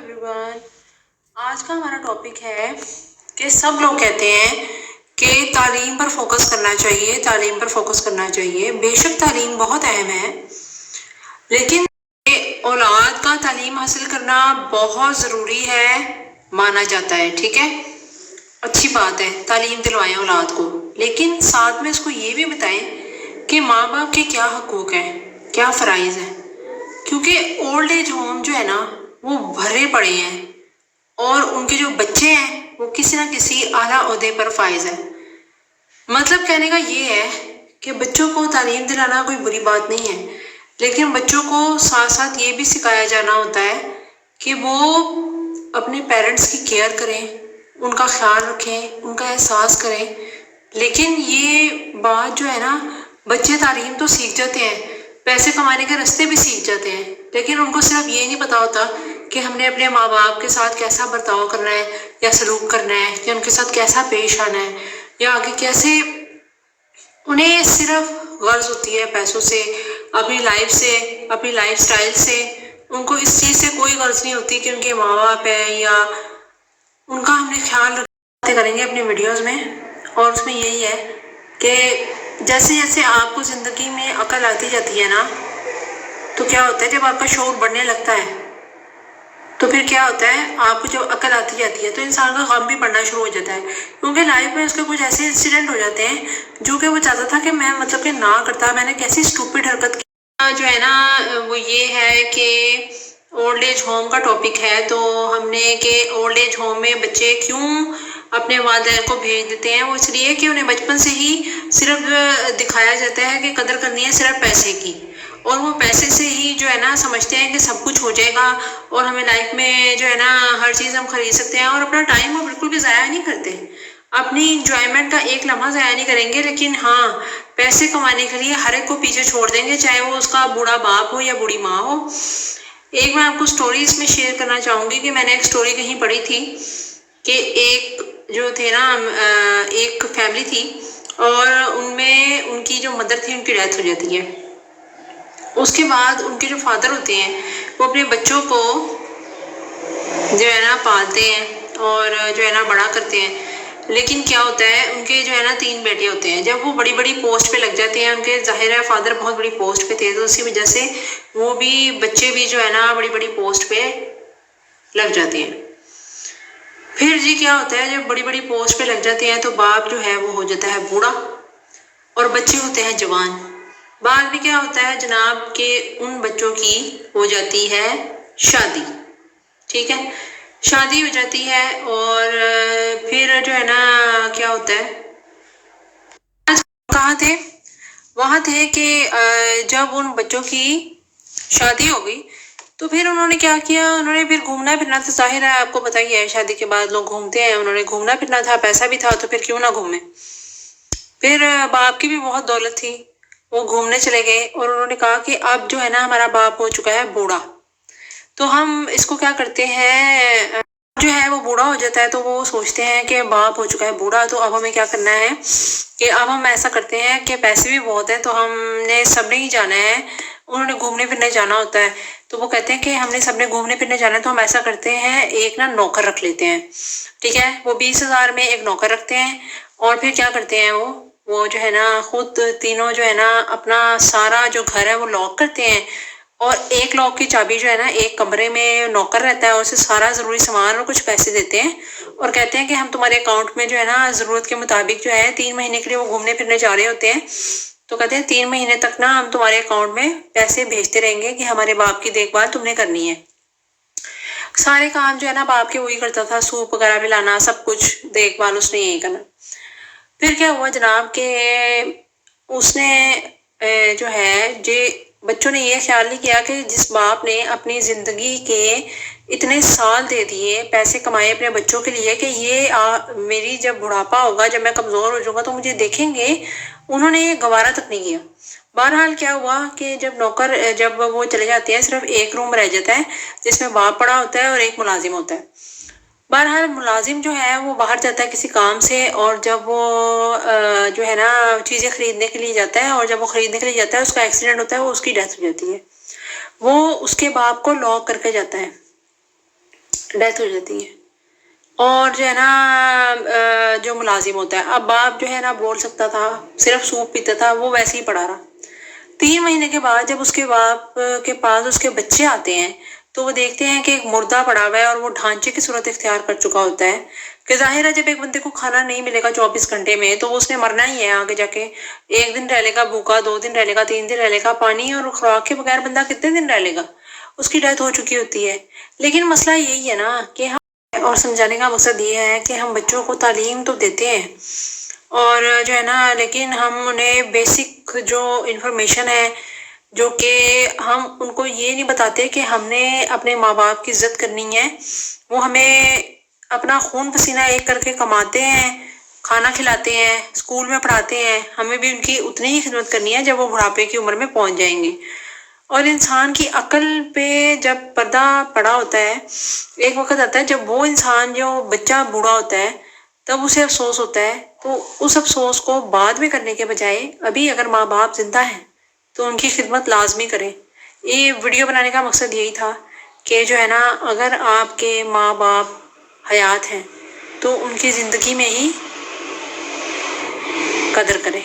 Everyone. आज का हमारा टॉपिक है कि सब लोग कहते हैं कि तालीम पर फोकस करना चाहिए, तालीम पर फोकस करना चाहिए। बेशक तालीम बहुत अहम है, लेकिन औलाद का तालीम हासिल करना बहुत ज़रूरी है, माना जाता है। ठीक है, अच्छी बात है, तालीम दिलवाएं औलाद को, लेकिन साथ में इसको ये भी बताएं कि माँ बाप के क्या हकूक़ हैं, क्या फ़राइज़ हैं। क्योंकि ओल्ड एज होम जो है ना वो भरे पड़े हैं और उनके जो बच्चे हैं वो किसी ना किसी आला ओहदे पर फाइज है। मतलब कहने का ये है कि बच्चों को तालीम दिलाना कोई बुरी बात नहीं है, लेकिन बच्चों को साथ साथ ये भी सिखाया जाना होता है कि वो अपने पेरेंट्स की केयर करें, उनका ख्याल रखें, उनका एहसास करें। लेकिन ये बात जो है ना, बच्चे तालीम तो सीख जाते हैं, पैसे कमाने के रास्ते भी सीख जाते हैं, लेकिन उनको सिर्फ ये नहीं पता होता कि हमने अपने माँ बाप के साथ कैसा बर्ताव करना है या सलूक करना है, या उनके साथ कैसा पेश आना है, या आगे कैसे। उन्हें सिर्फ गर्ज होती है पैसों से, अपनी लाइफ से, अपनी लाइफ स्टाइल से। उनको इस चीज़ से कोई गर्ज नहीं होती कि उनके माँ बाप है या उनका हमने ख्याल रखते करेंगे अपनी वीडियोस में। और उसमें यही है कि जैसे जैसे आपको ज़िंदगी में अकल आती जाती है ना, तो क्या होता है, जब आपका शौक़ बढ़ने लगता है तो फिर क्या होता है, आपको जब अकल आती जाती है तो इंसान का गम भी पड़ना शुरू हो जाता है। क्योंकि लाइफ में उसके कुछ ऐसे इंसिडेंट हो जाते हैं जो कि वो चाहता था कि मैं मतलब कि ना करता, मैंने कैसी स्टूपिड हरकत की। जो है ना वो ये है कि ओल्ड एज होम का टॉपिक है, तो हमने कि ओल्ड एज होम में बच्चे क्यों अपने वालिदैन को भेज देते हैं। वो इसलिए कि उन्हें बचपन से ही सिर्फ दिखाया जाता है कि कदर करनी है सिर्फ पैसे की, और वो पैसे से ही जो है ना समझते हैं कि सब कुछ हो जाएगा और हमें लाइफ में जो है ना हर चीज़ हम खरीद सकते हैं, और अपना टाइम वो बिल्कुल भी ज़ाया नहीं करते, अपनी इंजॉयमेंट का एक लम्हा ज़ाया नहीं करेंगे। लेकिन हाँ, पैसे कमाने के लिए हर एक को पीछे छोड़ देंगे, चाहे वो उसका बूढ़ा बाप हो या बूढ़ी माँ हो। एक मैं आपको स्टोरी इसमें शेयर करना चाहूँगी कि मैंने एक स्टोरी कहीं पढ़ी थी कि एक जो थे ना एक फैमिली थी, और उनमें उनकी जो मदर थी उनकी डेथ हो जाती है। उसके बाद उनके जो फादर होते हैं वो अपने बच्चों को जो है ना पालते हैं और जो है ना बड़ा करते हैं। लेकिन क्या होता है, उनके जो है ना 3 बेटे होते हैं। जब वो बड़ी बड़ी पोस्ट पे लग जाते हैं, उनके ज़ाहिर है फादर बहुत बड़ी पोस्ट पे थे, तो उसी वजह से वो भी बच्चे भी जो है ना बड़ी बड़ी पोस्ट पे लग जाते हैं। फिर जी क्या होता है, जब बड़ी बड़ी पोस्ट पे लग जाते हैं तो बाप जो है वो हो जाता है बूढ़ा और बच्चे होते हैं जवान। बाद में क्या होता है जनाब कि उन बच्चों की हो जाती है शादी। ठीक है, शादी हो जाती है और फिर जो है ना क्या होता है, कहाँ थे, वहाँ थे कि जब उन बच्चों की शादी हो गई तो फिर उन्होंने क्या किया, उन्होंने फिर घूमना फिरना था। जाहिर है आपको पता ही है, शादी के बाद लोग घूमते हैं, उन्होंने घूमना फिरना था, पैसा भी था, तो फिर क्यों ना घूमे। फिर बाप की भी बहुत दौलत थी, वो घूमने चले गए और उन्होंने कहा कि अब जो है ना हमारा बाप हो चुका है बूढ़ा, तो हम इसको क्या करते हैं, जो है वो बूढ़ा हो जाता है तो वो सोचते हैं कि बाप हो चुका है बूढ़ा, तो अब हमें क्या करना है कि अब हम ऐसा करते हैं कि पैसे भी बहुत हैं तो हमने सबने ही जाना है। उन्होंने घूमने फिरने जाना होता है, तो वो कहते हैं कि हमने सबने घूमने फिरने जाना है, तो हम ऐसा करते हैं एक ना नौकर रख लेते हैं। ठीक है, वो 20,000 में एक नौकर रखते हैं और फिर क्या करते हैं, वो जो है ना खुद तीनों जो है ना अपना सारा जो घर है वो लॉक करते हैं, और एक लॉक की चाबी जो है ना एक कमरे में नौकर रहता है और उसे सारा ज़रूरी सामान और कुछ पैसे देते हैं और कहते हैं कि हम तुम्हारे अकाउंट में जो है ना ज़रूरत के मुताबिक जो है 3 महीने के लिए वो घूमने फिरने जा रहे होते हैं, तो कहते हैं 3 महीने तक ना हम तुम्हारे अकाउंट में पैसे भेजते रहेंगे कि हमारे बाप की देखभाल तुमने करनी है। सारे काम जो है ना बाप के वही करता था, सूप वगैरह भी लाना, सब कुछ देखभाल उसने यही करना। फिर क्या हुआ जनाब कि उसने जो है जे बच्चों ने ये ख्याल नहीं किया कि जिस बाप ने अपनी ज़िंदगी के इतने साल दे दिए, पैसे कमाए अपने बच्चों के लिए कि ये मेरी जब बुढ़ापा होगा, जब मैं कमज़ोर हो जाऊंगा तो मुझे देखेंगे, उन्होंने ये गवारा तक नहीं किया। बहरहाल क्या हुआ कि जब वो चले जाते हैं, सिर्फ एक रूम रह जाता है जिसमें बाप पड़ा होता है और एक मुलाजिम होता है। बहरहाल मुलाजिम जो है वो बाहर जाता है किसी काम से, और जब वो जो है ना चीज़ें खरीदने के लिए जाता है, और जब वो खरीदने के लिए जाता है उसका एक्सीडेंट होता है, वो उसकी डेथ हो जाती है। वो उसके बाप को लॉक करके जाता है। ڈیتھ ہو جاتی ہے. اور جو ہے نا جو ملازم ہوتا ہے، اب باپ جو ہے نا بول سکتا تھا، صرف سوپ پیتا تھا، وہ ویسے ہی پڑا رہا. 3 مہینے کے بعد جب اس کے باپ کے پاس اس کے بچے آتے ہیں تو وہ دیکھتے ہیں کہ ایک مردہ پڑا ہوا ہے اور وہ ڈھانچے کی صورت اختیار کر چکا ہوتا ہے. کہ ظاہر ہے جب ایک بندے کو کھانا نہیں ملے گا 24 گھنٹے میں تو اس نے مرنا ہی ہے آگے جا کے. 1 دن رہ لے گا بھوکا، 2 دن رہ لے گا، 3 دن رہ لے گا. پانی اور خوراک کے بغیر بندہ کتنے دن رہ لے گا؟ اس کی ڈیتھ ہو چکی ہوتی ہے. لیکن مسئلہ یہی ہے نا کہ ہم، اور سمجھانے کا مقصد یہ ہے کہ ہم بچوں کو تعلیم تو دیتے ہیں اور جو ہے نا، لیکن ہم انہیں بیسک جو انفارمیشن ہے، جو کہ ہم ان کو یہ نہیں بتاتے کہ ہم نے اپنے ماں باپ کی عزت کرنی ہے. وہ ہمیں اپنا خون پسینہ ایک کر کے کماتے ہیں، کھانا کھلاتے ہیں، اسکول میں پڑھاتے ہیں. ہمیں بھی ان کی اتنی ہی خدمت کرنی ہے جب وہ بڑھاپے کی عمر میں پہنچ جائیں گے. اور انسان کی عقل پہ جب پردہ پڑا ہوتا ہے، ایک وقت آتا ہے جب وہ انسان، جو بچہ بوڑھا ہوتا ہے، تب اسے افسوس ہوتا ہے. تو اس افسوس کو بعد میں کرنے کے بجائے ابھی اگر ماں باپ زندہ ہیں تو ان کی خدمت لازمی کریں. یہ ویڈیو بنانے کا مقصد یہی تھا کہ جو ہے نا، اگر آپ کے ماں باپ حیات ہیں تو ان کی زندگی میں ہی قدر کریں.